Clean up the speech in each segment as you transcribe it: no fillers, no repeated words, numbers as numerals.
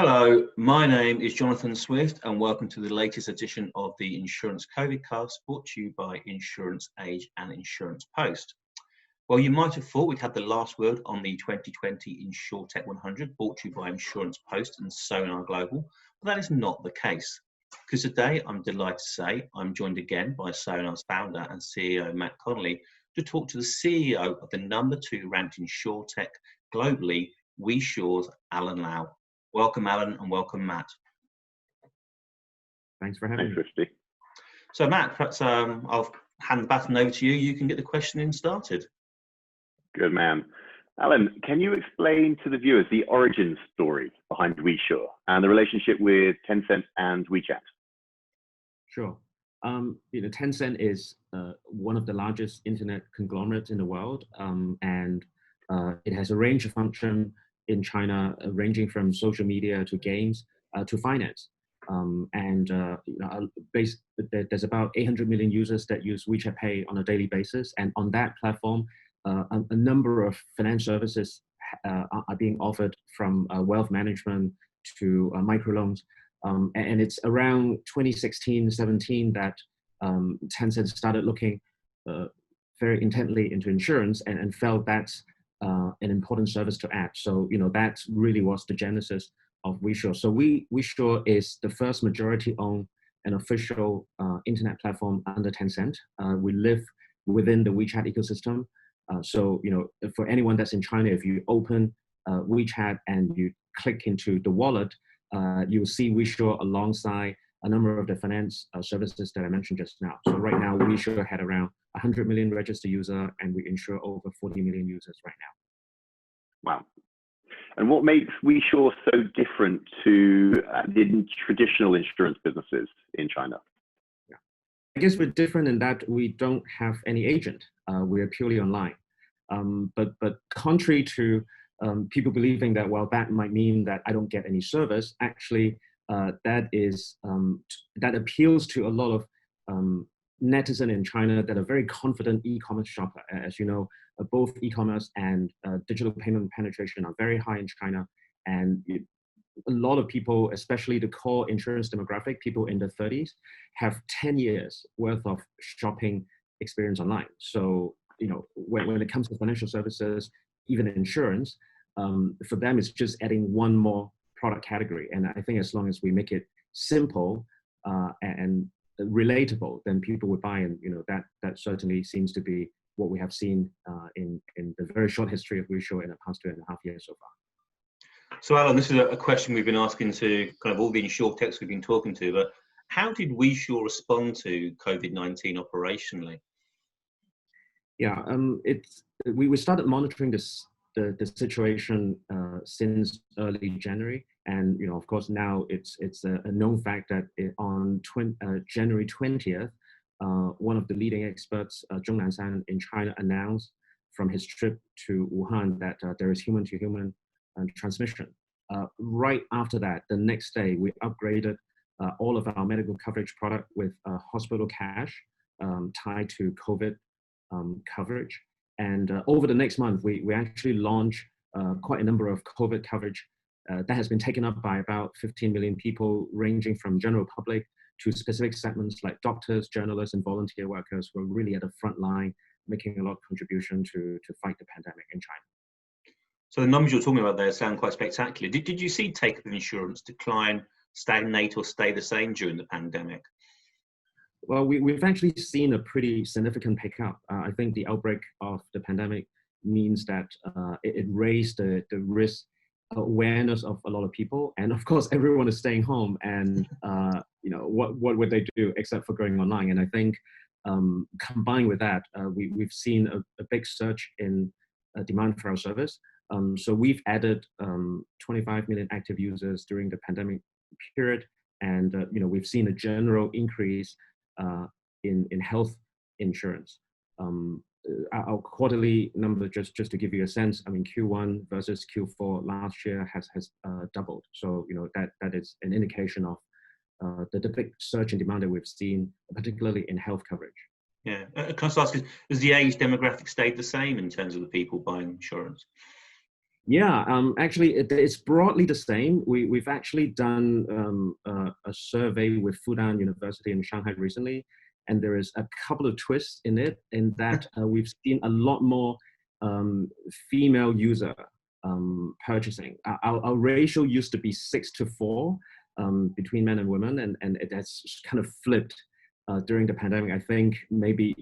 Hello, my name is Jonathan Swift and welcome to the latest edition of the Insurance COVID Cast, brought to you by Insurance Age and Insurance Post. Well, you might have thought we'd had the last word on the 2020 Insurtech 100, brought to you by Insurance Post and Sonr Global, but that is not the case. Because today, I'm delighted to say, I'm joined again by Sonr's founder and CEO Matt Connolly to talk to the CEO of the #2 ranked Insurtech globally, WeSure's Alan Lau. Welcome, Alan, and welcome, Matt. Thanks for having me. Thanks, Rusty. So, Matt, perhaps I'll hand the baton over to you. You can get the questioning started. Good man. Alan, can you explain to the viewers the origin story behind WeSure and the relationship with Tencent and WeChat? Sure. Tencent is one of the largest internet conglomerates in the world, and it has a range of functions in China, ranging from social media to games to finance. There's about 800 million users that use WeChat Pay on a daily basis. And on that platform, a number of finance services are being offered, from wealth management to microloans. And it's around 2016-17 that Tencent started looking very intently into insurance and felt that's an important service to add. So, that really was the genesis of WeSure. So WeSure is the first majority-owned and official internet platform under Tencent. We live within the WeChat ecosystem. So, for anyone that's in China, if you open WeChat and you click into the wallet, you will see WeSure alongside a number of the finance services that I mentioned just now. So right now, WeSure had around 100 million registered users, and we insure over 40 million users right now. Wow. And what makes WeSure so different to the traditional insurance businesses in China? Yeah. I guess we're different in that we don't have any agent. We are purely online. But contrary to people believing that, well, that might mean that I don't get any service, actually, that appeals to a lot of netizens in China that are very confident e-commerce shopper. As you know, both e-commerce and digital payment penetration are very high in China. And a lot of people, especially the core insurance demographic, people in their 30s, have 10 years worth of shopping experience online. So, when it comes to financial services, even insurance, for them, it's just adding one more product category. And I think as long as we make it simple and relatable, then people would buy. And that certainly seems to be what we have seen in the very short history of WeSure in the past 2.5 years so far. So, Alan, this is a question we've been asking to kind of all the Insurtechs we've been talking to, but how did WeSure respond to COVID-19 operationally? Yeah, we started monitoring the situation since early January, and of course now it's a known fact that on January 20th, one of the leading experts, Zhong Nanshan in China, announced from his trip to Wuhan that there is human-to-human transmission. Right after that, the next day, we upgraded all of our medical coverage product with hospital cash tied to COVID coverage. And over the next month, we actually launched quite a number of COVID coverage that has been taken up by about 15 million people, ranging from general public to specific segments like doctors, journalists, and volunteer workers who are really at the front line, making a lot of contribution to fight the pandemic in China. So the numbers you're talking about there sound quite spectacular. Did you see take-up of insurance decline, stagnate, or stay the same during the pandemic? Well, we've actually seen a pretty significant pickup. I think the outbreak of the pandemic means that it raised the risk awareness of a lot of people, and of course, everyone is staying home. And what would they do except for going online? And I think combined with that, we've seen a big surge in demand for our service. So we've added 25 million active users during the pandemic period, and we've seen a general increase in health insurance. Our quarterly number, just to give you a sense, I mean, Q1 versus Q4 last year has doubled. So that is an indication of the big surge in demand that we've seen, particularly in health coverage. Yeah, can I ask, has the age demographic stayed the same in terms of the people buying insurance? Yeah, actually, it's broadly the same. We've actually done a survey with Fudan University in Shanghai recently, and there is a couple of twists in it, in that we've seen a lot more female user purchasing. Our ratio used to be 6-4 between men and women, and it has kind of flipped during the pandemic. I think maybe,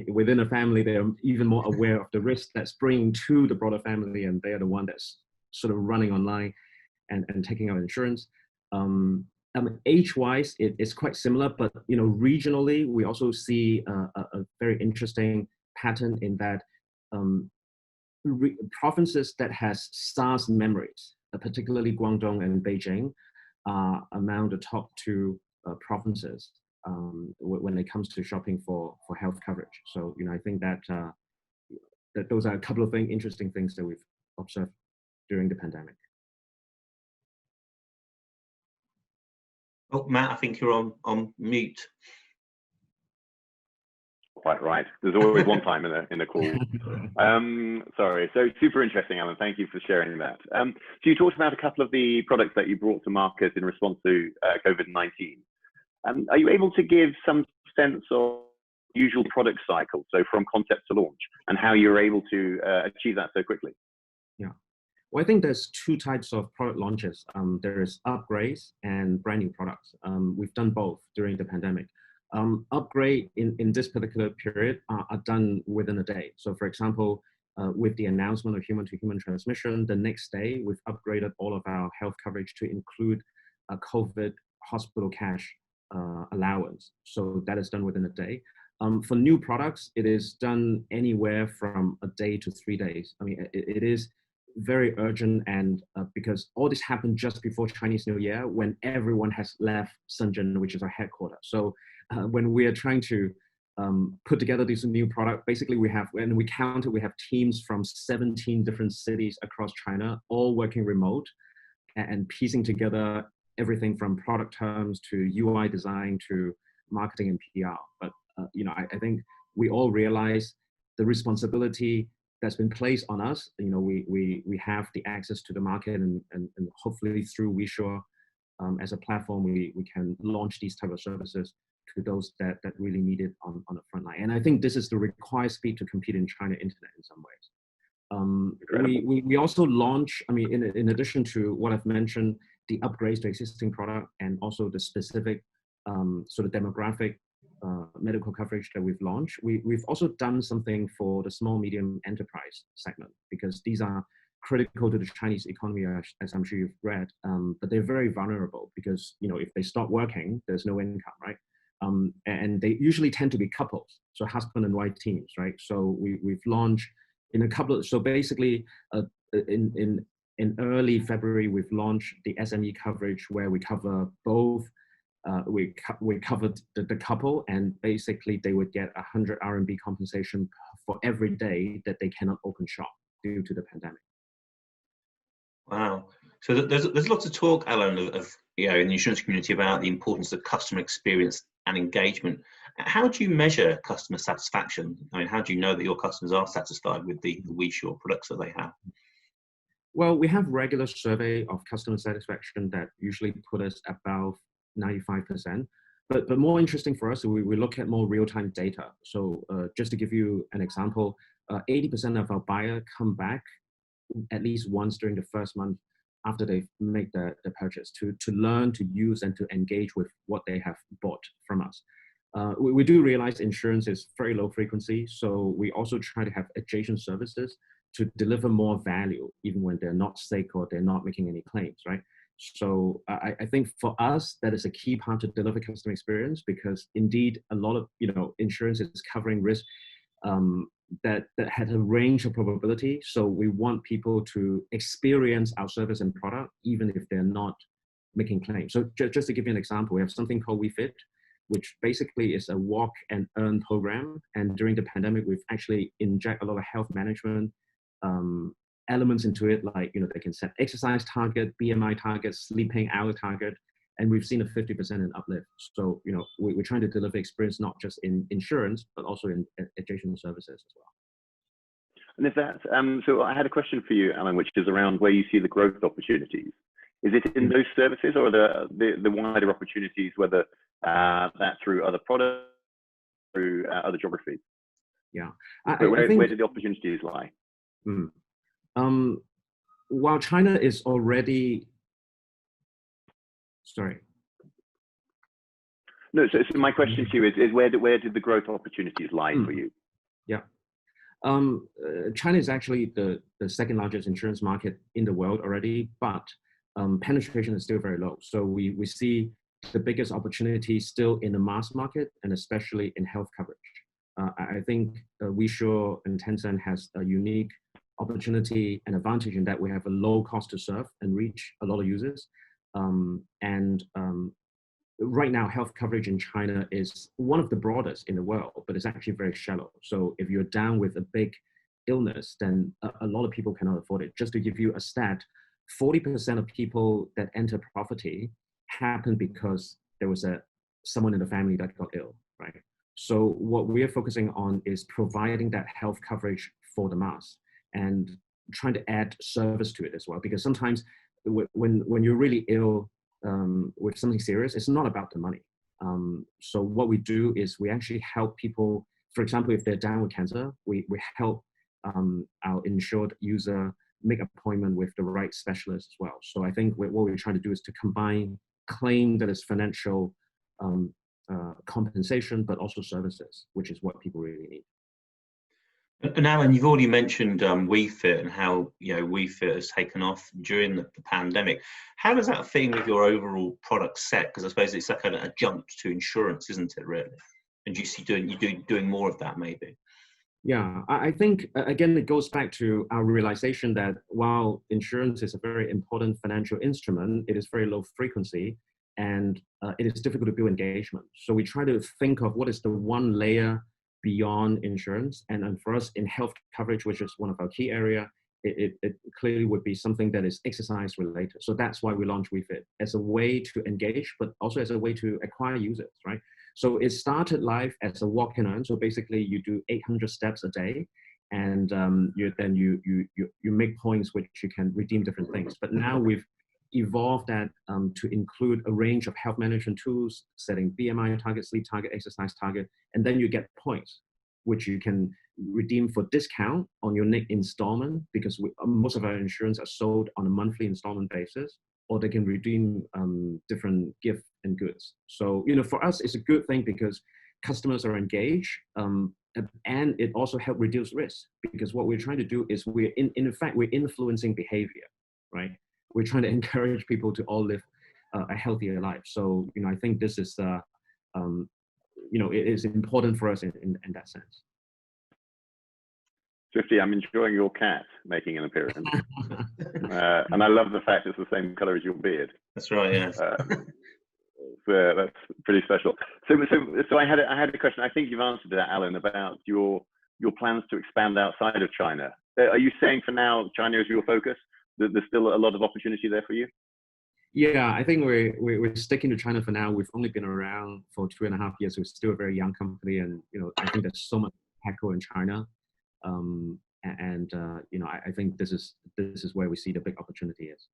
within a family, they are even more aware of the risk that's bringing to the broader family, and they are the one that's sort of running online and taking out insurance. Age-wise, it's quite similar, but regionally, we also see a very interesting pattern in that provinces that has SARS memories, particularly Guangdong and Beijing, are among the top two provinces when it comes to shopping for health coverage. So I think that that those are a couple of interesting things that we've observed during the pandemic. Oh, Matt, I think you're on mute. Quite right. There's always one time in a call. Sorry. So super interesting, Alan. Thank you for sharing that. So you talked about a couple of the products that you brought to market in response to COVID-19. Are you able to give some sense of usual product cycle, so from concept to launch, and how you're able to achieve that so quickly? Yeah. Well, I think there's two types of product launches. There is upgrades and brand new products. We've done both during the pandemic. Upgrade in this particular period are done within a day. So for example, with the announcement of human-to-human transmission, the next day we've upgraded all of our health coverage to include a COVID hospital cash allowance. So that is done within a day. For new products, it is done anywhere from a day to 3 days. I mean, it is very urgent, and because all this happened just before Chinese New Year, when everyone has left Shenzhen, which is our headquarters. So when we are trying to put together this new product, basically we have teams from 17 different cities across China, all working remote and piecing together everything from product terms to UI design to marketing and PR. But I think we all realize the responsibility that's been placed on us. We have the access to the market, and hopefully through WeSure as a platform, we can launch these type of services to those that really need it on the front line. And I think this is the required speed to compete in China internet in some ways. We also launch, in addition to what I've mentioned, the upgrades to existing product, and also the specific sort of demographic medical coverage that we've launched. We've also done something for the small, medium enterprise segment, because these are critical to the Chinese economy, as I'm sure you've read, but they're very vulnerable because, if they stop working, there's no income, right? And they usually tend to be couples, so husband and wife teams, right? So we've launched in a couple of, so basically in early February, we've launched the SME coverage, where we cover both. We covered the couple, and basically they would get 100 RMB compensation for every day that they cannot open shop due to the pandemic. Wow. So there's lots of talk, Alan, of in the insurance community about the importance of customer experience and engagement. How do you measure customer satisfaction? I mean, how do you know that your customers are satisfied with the WeSure products that they have? Well, we have regular survey of customer satisfaction that usually put us above 95%. But more interesting for us, we look at more real-time data. So just to give you an example, 80% of our buyers come back at least once during the first month after they've made the purchase to learn, to use, and to engage with what they have bought from us. We do realize insurance is very low frequency, so we also try to have adjacent services to deliver more value, even when they're not sick or they're not making any claims, right? So I think for us, that is a key part to deliver customer experience, because indeed a lot of insurance is covering risk that had a range of probability. So we want people to experience our service and product, even if they're not making claims. So just to give you an example, we have something called WeFit, which basically is a walk and earn program. And during the pandemic, we've actually inject a lot of health management elements into it, like they can set exercise target, BMI target, sleeping hour target, and we've seen a 50% in uplift. So we're trying to deliver experience not just in insurance, but also in adjacent services as well. And is that, so I had a question for you, Alan, which is around where you see the growth opportunities. Is it in those services, or the wider opportunities, whether that's through other products, through other geographies? Yeah. Where do the opportunities lie? While China is already, sorry. No, so my question to you is where did the growth opportunities lie for you? Yeah. China is actually the second largest insurance market in the world already, but penetration is still very low. So we see the biggest opportunity still in the mass market, and especially in health coverage. I think WeSure and Tencent has a unique opportunity and advantage in that we have a low cost to serve and reach a lot of users. Right now, health coverage in China is one of the broadest in the world, but it's actually very shallow. So if you're down with a big illness, then a lot of people cannot afford it. Just to give you a stat, 40% of people that enter poverty happen because there was someone in the family that got ill, right? So what we are focusing on is providing that health coverage for the mass and trying to add service to it as well. Because sometimes when you're really ill with something serious, it's not about the money. So what we do is we actually help people. For example, if they're down with cancer, we help our insured user make an appointment with the right specialist as well. So I think what we're trying to do is to combine claim that is financial compensation, but also services, which is what people really need. And Alan, you've already mentioned WeFit and how WeFit has taken off during the pandemic. How does that fit in with your overall product set? Because I suppose it's like an adjunct to insurance, isn't it, really? And do you see doing more of that, maybe? Yeah, I think, again, it goes back to our realization that while insurance is a very important financial instrument, it is very low frequency and it is difficult to build engagement. So we try to think of what is the one layer beyond insurance. And for us in health coverage, which is one of our key area, it clearly would be something that is exercise related. So that's why we launched WeFit as a way to engage, but also as a way to acquire users, right? So it started life as a walk and earn. So basically you do 800 steps a day and you make points which you can redeem different things. But now we've evolved that to include a range of health management tools, setting BMI target, sleep target, exercise target, and then you get points, which you can redeem for discount on your next installment, because most of our insurance are sold on a monthly installment basis, or they can redeem different gifts and goods. So, for us, it's a good thing because customers are engaged, and it also helps reduce risk, because what we're trying to do is in fact, we're influencing behavior, right? We're trying to encourage people to all live a healthier life. So, I think this is, it is important for us in that sense. Swifty, I'm enjoying your cat making an appearance. And I love the fact it's the same color as your beard. That's right, yes. That's pretty special. So I had a question. I think you've answered that, Alan, about your plans to expand outside of China. Are you saying for now China is your focus? There's still a lot of opportunity there for you? Yeah, I think we're sticking to China for now. We've only been around for 2.5 years. We're still a very young company, and I think there's so much to tackle in China. I think this is where we see the big opportunity is.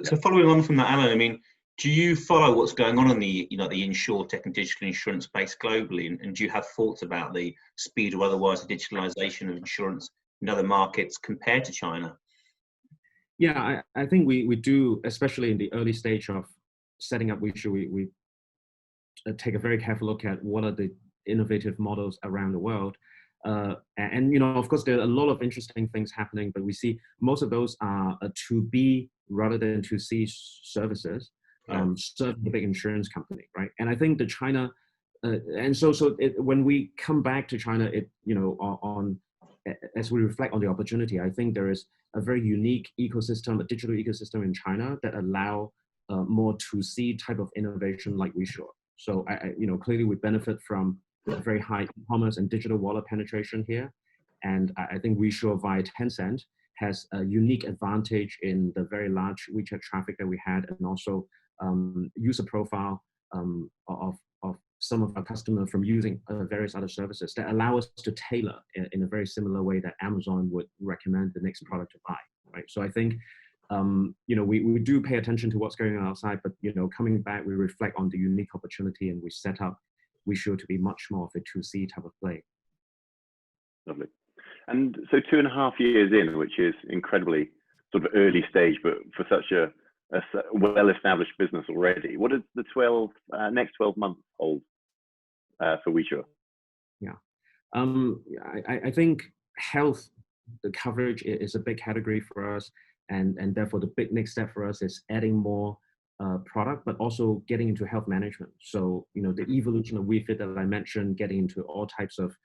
So following on from that, Alan, I mean, do you follow what's going on in the the Insurtech and digital insurance space globally, and do you have thoughts about the speed or otherwise the digitalization of insurance in other markets compared to China? Yeah, I think we do, especially in the early stage of setting up WeSure, we take a very careful look at what are the innovative models around the world. Of course, there are a lot of interesting things happening, but we see most of those are to B rather than to C services, serving the big insurance company, right? And I think the China, when we come back to China, as we reflect on the opportunity, I think there is a very unique ecosystem, a digital ecosystem in China that allow more to C type of innovation like WeSure. So clearly we benefit from very high e-commerce and digital wallet penetration here. And I think WeSure via Tencent has a unique advantage in the very large WeChat traffic that we had, and also user profile of some of our customers from using various other services that allow us to tailor in a very similar way that Amazon would recommend the next product to buy, right? So I think, we do pay attention to what's going on outside, but, coming back, we reflect on the unique opportunity and we set up WeSure to be much more of a 2C type of play. Lovely. And so 2.5 years in, which is incredibly sort of early stage, but for such a well-established business already, what does the next 12 months hold for WeSure? Yeah, I think health, the coverage is a big category for us, and therefore the big next step for us is adding more product, but also getting into health management. So the evolution of WeFit that I mentioned, getting into all types of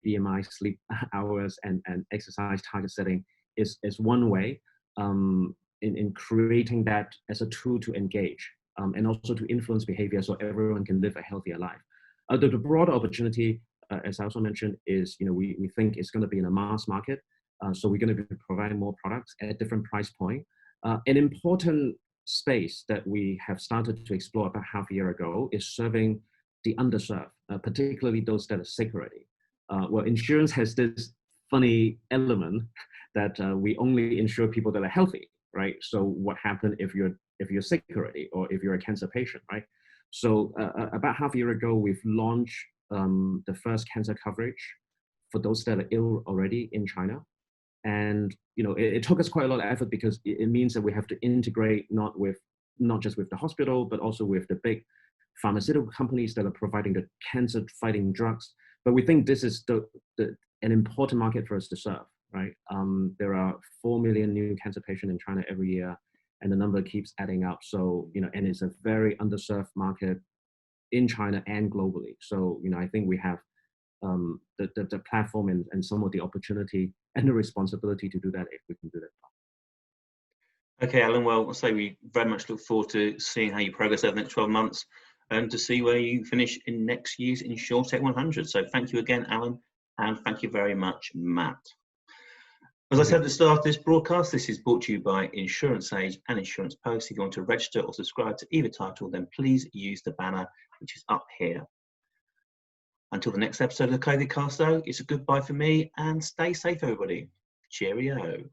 BMI, sleep hours, and exercise target setting is one way in creating that as a tool to engage and also to influence behavior so everyone can live a healthier life. The broader opportunity, as I also mentioned, is we think it's going to be in a mass market. So we're going to be providing more products at a different price point. An important space that we have started to explore about half a year ago is serving the underserved, particularly those that are sick already. Well, insurance has this funny element that we only insure people that are healthy, right? So what happens if you're sick already, or if you're a cancer patient, right? So about half a year ago, we've launched the first cancer coverage for those that are ill already in China. And it took us quite a lot of effort because it means that we have to integrate not just with the hospital, but also with the big pharmaceutical companies that are providing the cancer fighting drugs. But we think this is an important market for us to serve, right? There are 4 million new cancer patients in China every year, and the number keeps adding up. So, and it's a very underserved market in China and globally. So, I think we have the platform and some of the opportunity and the responsibility to do that if we can do that. Okay, Alan, well, I'll say we very much look forward to seeing how you progress over the next 12 months and to see where you finish in next year's Insurtech 100. So thank you again, Alan, and thank you very much, Matt. As I said at the start of this broadcast, this is brought to you by Insurance Age and Insurance Post. If you want to register or subscribe to either title, then please use the banner which is up here. Until the next episode of the COVIDcast, though, it's a goodbye for me, and stay safe, everybody. Cheerio.